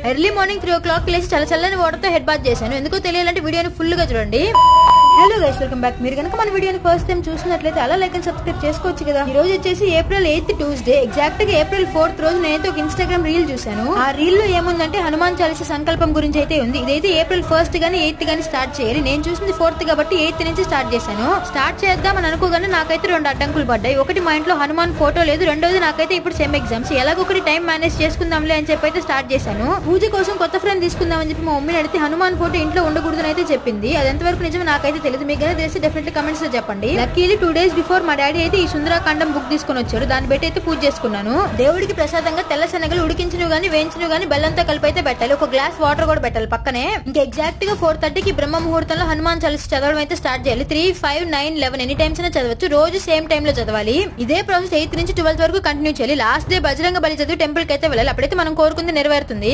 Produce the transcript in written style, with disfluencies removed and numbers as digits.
Early morning 3 o'clock లేచి చల్లని water తో హెడ్ బాత్ చేశాను. ఎందుకో తెలియాలంటే వీడియోని ఫుల్ గా చూడండి. Hello guys, welcome back. మీరు కనుక మన వీడియోని ఫస్ట్ టైం చూసినట్లయితే అలా లైక్ అండ్ సబ్స్క్రైబ్ చేసుకోవచ్చు కదా. ఈ రోజు వచ్చేసి April 8th ట్యూస్డే. ఎగ్జాక్ట్ గా April 4th రోజు నేనైతే ఒక ఇన్స్టాగ్రామ్ రీల్ చూసాను. ఆ రీల్ లో ఏముందంటే హనుమాన్ చాలీసా సంకల్పం గురించి అయితే ఉంది. ఇదైతే April 1st గానీ 8th గానీ స్టార్ట్ చేయాలి. నేను చూసింది 4th కాబట్టి 8th నుంచి స్టార్ట్ చేశాను. స్టార్ట్ చేద్దామని అనుకోగానే నాకైతే 2 అడ్డంకులు పడ్డాయి. ఒకటి మా ఇంట్లో హనుమాన్ ఫోటో లేదు, రెండోది నాకైతే ఇప్పుడు సెమ్ ఎగ్జామ్స్. ఎలాగొకటి టైం మేనేజ్ చేసుకుందాంలే అని చెప్పి అయితే స్టార్ట్ చేశాను. పూజ కోసం కొత్త ఫ్రేమ్ తీసుకుందామని చెప్పి మా మమ్మీని అడిగితే హనుమాన్ ఫోటో ఇంట్లో ఉండకూడదని అయితే చెప్పింది. అది ఎంతవరకు నిజమో నాకైతే తెలియదు. మీకు తెలిసి డెఫినెట్లీ కమెంట్స్ లో చెప్పండి. లక్కీలీ 2 days బిఫోర్ మా డాడీ అయితే ఈ సుందరాకాండం బుక్ తీసుకుని వచ్చారు. దాన్ని బట్టి అయితే పూజ చేసుకున్నాను. దేవుడికి ప్రసాదంగా తెల్ల శనగలు ఉడికించినవి గానీ వేయించినవి గానీ బెల్లంతో కలిపి అయితే పెట్టాలి. ఒక గ్లాస్ వాటర్ కూడా పెట్టాలి పక్కనే. ఇంకా ఎగ్జాక్ట్ గా 4:30కి బ్రహ్మ ముహూర్తంలో హనుమాన్ చాలీసా చదవడం అయితే స్టార్ట్ చేయాలి. 3, 5, 9, 11 ఎనీ టైమ్స్ అయినా చదవచ్చు. రోజు సేమ్ టైమ్ లో చదవాలి. ఇదే ప్రాసెస్ 8th నుంచి 12th వరకు కంటిన్యూ చేయాలి. లాస్ట్ డే బజరంగ బలి చదివి టెంపుల్ కి అయితే వెళ్ళాలి. అప్పుడైతే మనం కోరుకుంది నెరవేరుతుంది.